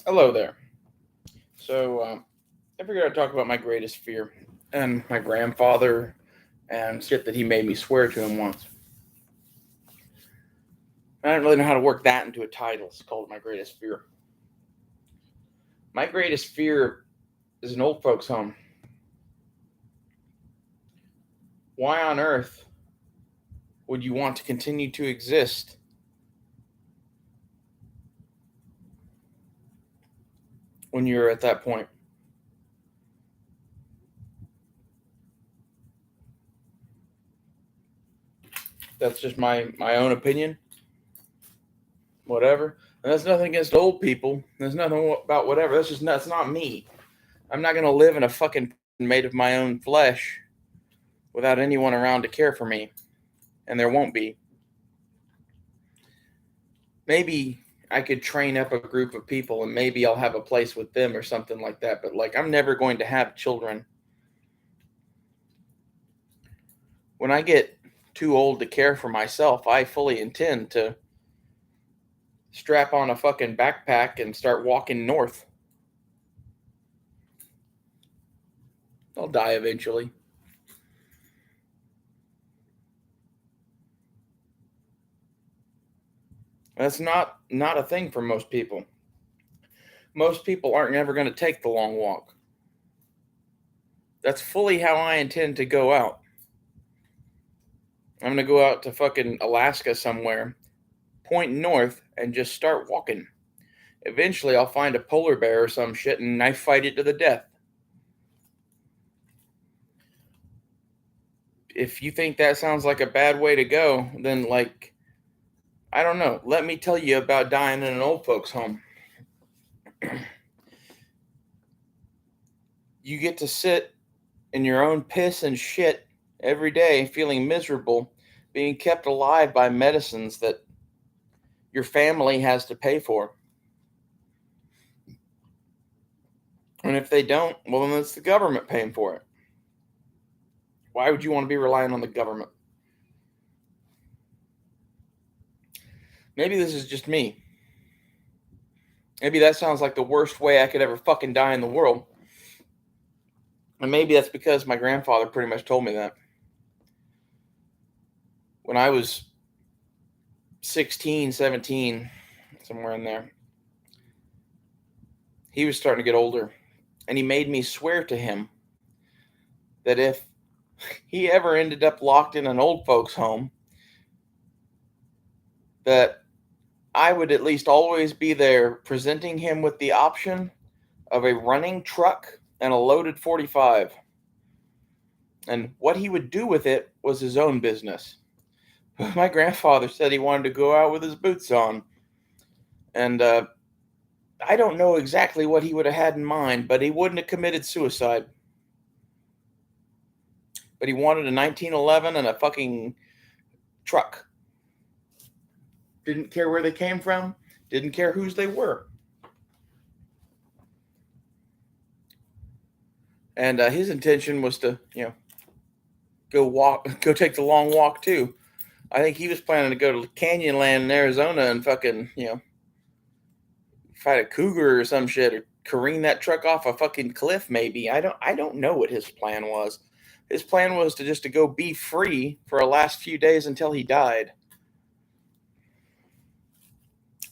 Hello there. I figured I'd talk about my greatest fear and my grandfather and shit that he made me swear to him once. I don't really know how to work that into a title. It's called My Greatest Fear. My greatest fear is an old folks' home. Why on earth would you want to continue to exist when you're at that point? That's just my own opinion. Whatever. And that's nothing against old people. There's nothing about whatever. That's not me. I'm not gonna live in a fucking prison made of my own flesh without anyone around to care for me, and there won't be. Maybe I could train up a group of people, and maybe I'll have a place with them or something like that. But like, I'm never going to have children. When I get too old to care for myself, I fully intend to strap on a fucking backpack and start walking north. I'll die eventually. That's not a thing for most people. Most people aren't ever going to take the long walk. That's fully how I intend to go out. I'm going to go out to fucking Alaska somewhere, point north, and just start walking. Eventually, I'll find a polar bear or some shit and knife fight it to the death. If you think that sounds like a bad way to go, then, like, I don't know. Let me tell you about dying in an old folks' home. You get to sit in your own piss and shit every day, feeling miserable, being kept alive by medicines that your family has to pay for. And if they don't, well, then it's the government paying for it. Why would you want to be relying on the government? Maybe this is just me. Maybe that sounds like the worst way I could ever fucking die in the world. And maybe that's because my grandfather pretty much told me that. When I was 16, 17, somewhere in there, he was starting to get older. And he made me swear to him that if he ever ended up locked in an old folks' home, that I would at least always be there presenting him with the option of a running truck and a loaded 45. And what he would do with it was his own business. My grandfather said he wanted to go out with his boots on. And I don't know exactly what he would have had in mind, but he wouldn't have committed suicide. But he wanted a 1911 and a fucking truck. Didn't care where they came from, didn't care whose they were. And his intention was to, go take the long walk too. I think he was planning to go to Canyonland in Arizona and fucking, fight a cougar or some shit, or careen that truck off a fucking cliff. Maybe I don't know what his plan was. His plan was to go be free for the last few days until he died.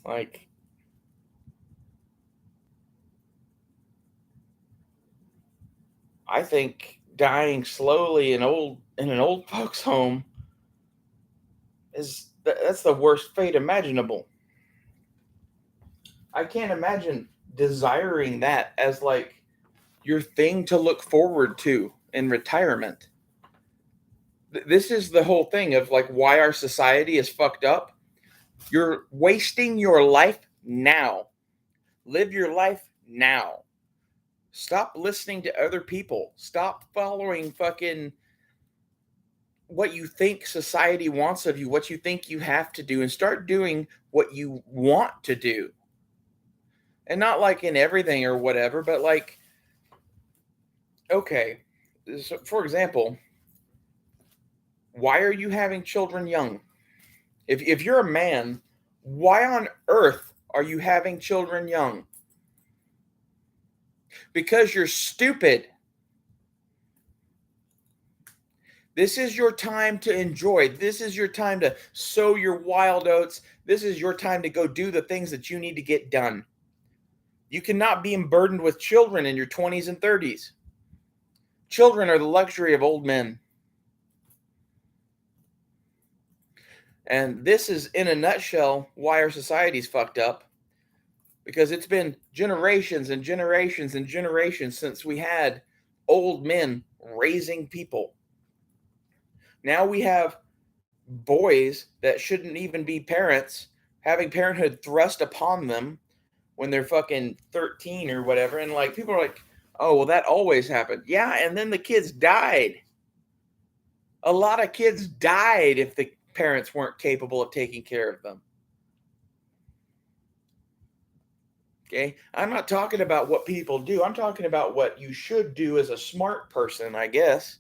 Like, I think dying slowly in an old folks home that's the worst fate imaginable. I can't imagine desiring that as like your thing to look forward to in retirement. This is the whole thing of like why our society is fucked up. You're wasting your life now. Live your life now. Stop listening to other people. Stop following fucking what you think society wants of you, what you think you have to do, and start doing what you want to do. And not like in everything or whatever, but like, okay, so for example, why are you having children young? If you're a man, why on earth are you having children young? Because you're stupid. This is your time to enjoy. This is your time to sow your wild oats. This is your time to go do the things that you need to get done. You cannot be burdened with children in your 20s and 30s. Children are the luxury of old men. And this is, in a nutshell, why our society's fucked up. Because it's been generations and generations and generations since we had old men raising people. Now we have boys that shouldn't even be parents having parenthood thrust upon them when they're fucking 13 or whatever. And like, people are like, oh, well, that always happened. Yeah. And then the kids died. A lot of kids died if the parents weren't capable of taking care of them. Okay. I'm not talking about what people do. I'm talking about what you should do as a smart person, I guess.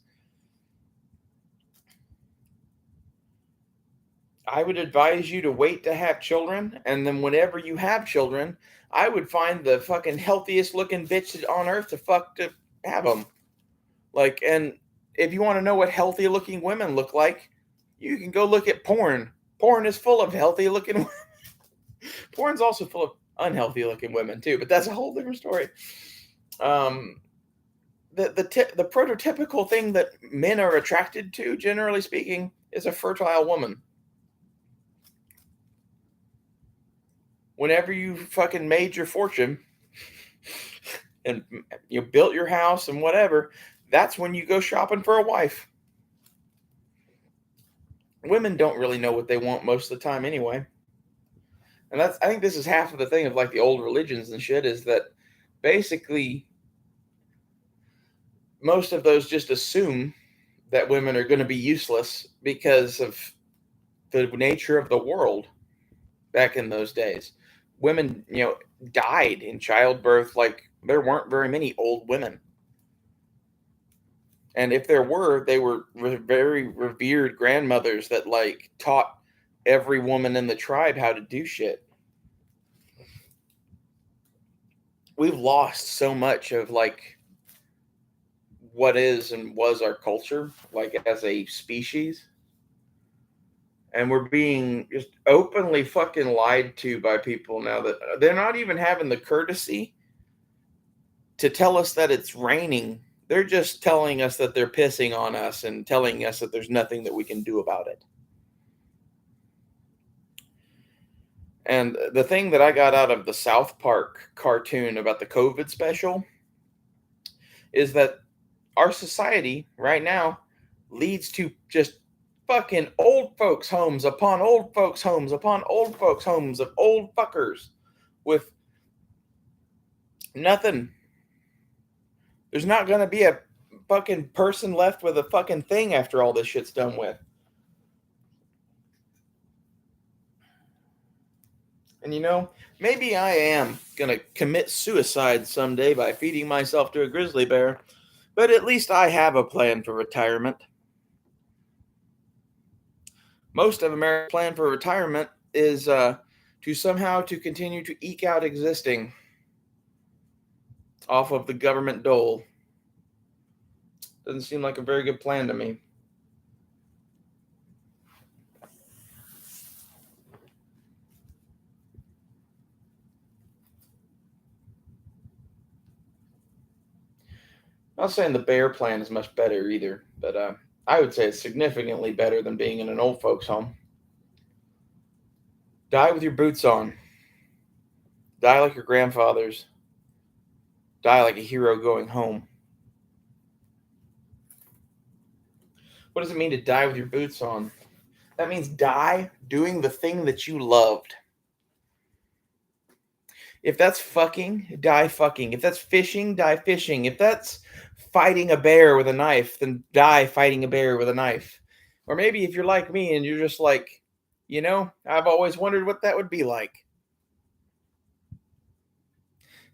I would advise you to wait to have children. And then whenever you have children, I would find the fucking healthiest looking bitch on earth to have them. Like, and if you want to know what healthy looking women look like, you can go look at porn. Porn is full of healthy looking women. Porn's also full of unhealthy looking women too, but that's a whole different story. The prototypical thing that men are attracted to, generally speaking, is a fertile woman. Whenever you fucking made your fortune and you built your house and whatever, that's when you go shopping for a wife. Women don't really know what they want most of the time anyway. And I think this is half of the thing of like the old religions and shit, is that basically most of those just assume that women are going to be useless because of the nature of the world back in those days. Women, died in childbirth. Like, there weren't very many old women. And if there were, they were very revered grandmothers that like taught every woman in the tribe how to do shit. We've lost so much of like what is and was our culture, like as a species. And we're being just openly fucking lied to by people now that they're not even having the courtesy to tell us that it's raining. They're just telling us that they're pissing on us and telling us that there's nothing that we can do about it. And the thing that I got out of the South Park cartoon about the COVID special is that our society right now leads to just fucking old folks' homes upon old folks' homes upon old folks' homes of old fuckers with nothing. There's not going to be a fucking person left with a fucking thing after all this shit's done with. And maybe I am going to commit suicide someday by feeding myself to a grizzly bear, but at least I have a plan for retirement. Most of America's plan for retirement is to continue to eke out existing off of the government dole. Doesn't seem like a very good plan to me. Not saying the bear plan is much better either, but I would say it's significantly better than being in an old folks' home. Die with your boots on. Die like your grandfathers. Die like a hero going home. What does it mean to die with your boots on? That means die doing the thing that you loved. If that's fucking, die fucking. If that's fishing, die fishing. If that's fighting a bear with a knife, then die fighting a bear with a knife. Or maybe if you're like me and you're just like, I've always wondered what that would be like.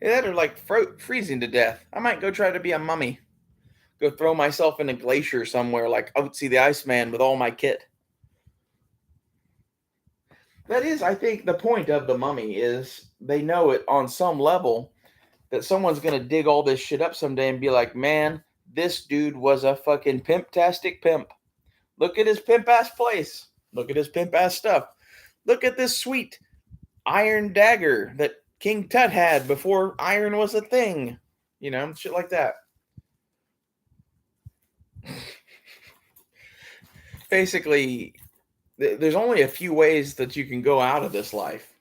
That or like freezing to death. I might go try to be a mummy. Go throw myself in a glacier somewhere like Otzi the Iceman with all my kit. That is, I think, the point of the mummy is they know it on some level that someone's going to dig all this shit up someday and be like, man, this dude was a fucking pimp-tastic pimp. Look at his pimp-ass place. Look at his pimp-ass stuff. Look at this sweet iron dagger that King Tut had before iron was a thing. You know, shit like that. Basically, there's only a few ways that you can go out of this life.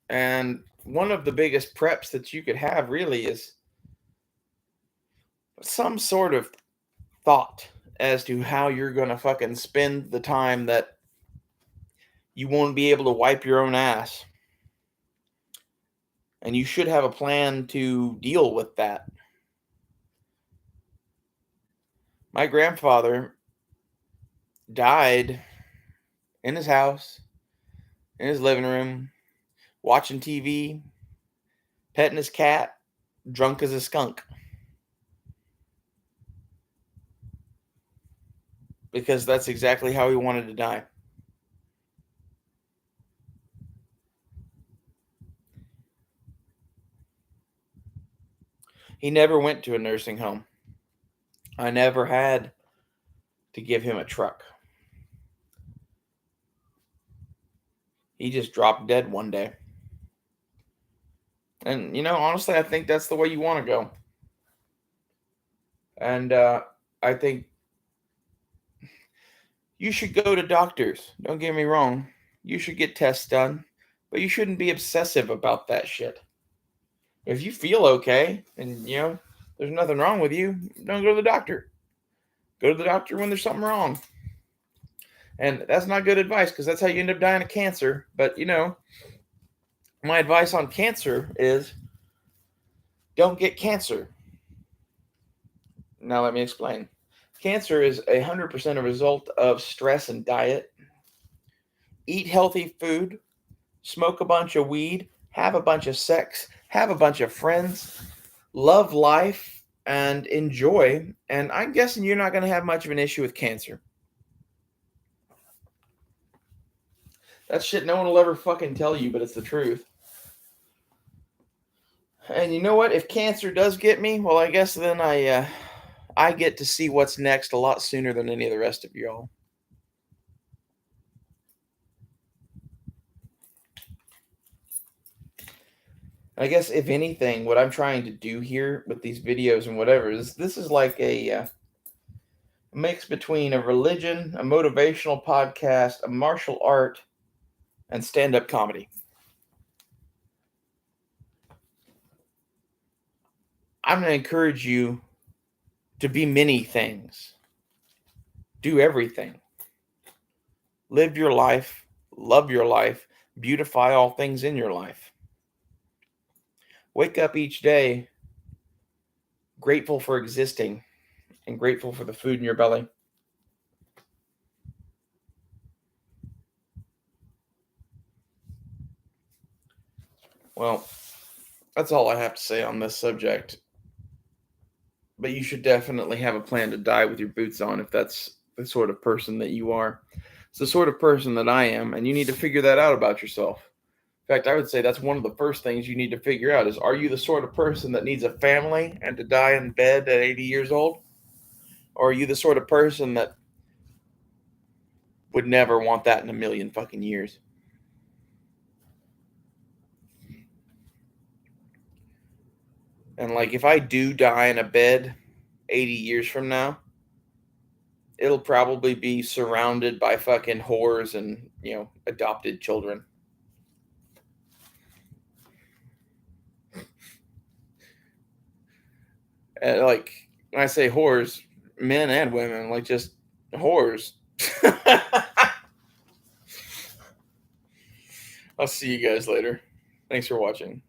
And one of the biggest preps that you could have really is some sort of thought as to how you're going to fucking spend the time that you won't be able to wipe your own ass. And you should have a plan to deal with that. My grandfather died in his house, in his living room, watching TV, petting his cat, drunk as a skunk. Because that's exactly how he wanted to die. He never went to a nursing home. I never had to give him a truck. He just dropped dead one day. And, you know, honestly, I think that's the way you want to go. And I think you should go to doctors. Don't get me wrong. You should get tests done. But you shouldn't be obsessive about that shit. If you feel okay and, you know, there's nothing wrong with you, don't go to the doctor. Go to the doctor when there's something wrong. And that's not good advice because that's how you end up dying of cancer. But, you know, my advice on cancer is don't get cancer. Now let me explain. Cancer is 100% a result of stress and diet. Eat healthy food, smoke a bunch of weed, have a bunch of sex, have a bunch of friends, love life, and enjoy. And I'm guessing you're not going to have much of an issue with cancer. That's shit no one will ever fucking tell you, but it's the truth. And you know what? If cancer does get me, well, I guess then I get to see what's next a lot sooner than any of the rest of y'all. I guess if anything, what I'm trying to do here with these videos and whatever is this is like a mix between a religion, a motivational podcast, a martial art, and stand-up comedy. I'm going to encourage you to be many things. Do everything. Live your life, love your life, beautify all things in your life. Wake up each day grateful for existing and grateful for the food in your belly. Well, that's all I have to say on this subject. But you should definitely have a plan to die with your boots on if that's the sort of person that you are. It's the sort of person that I am, and you need to figure that out about yourself. In fact, I would say that's one of the first things you need to figure out is, are you the sort of person that needs a family and to die in bed at 80 years old? Or are you the sort of person that would never want that in a million fucking years? And like, if I do die in a bed 80 years from now, it'll probably be surrounded by fucking whores and, you know, adopted children. And like, when I say whores, men and women, like just whores. I'll see you guys later. Thanks for watching.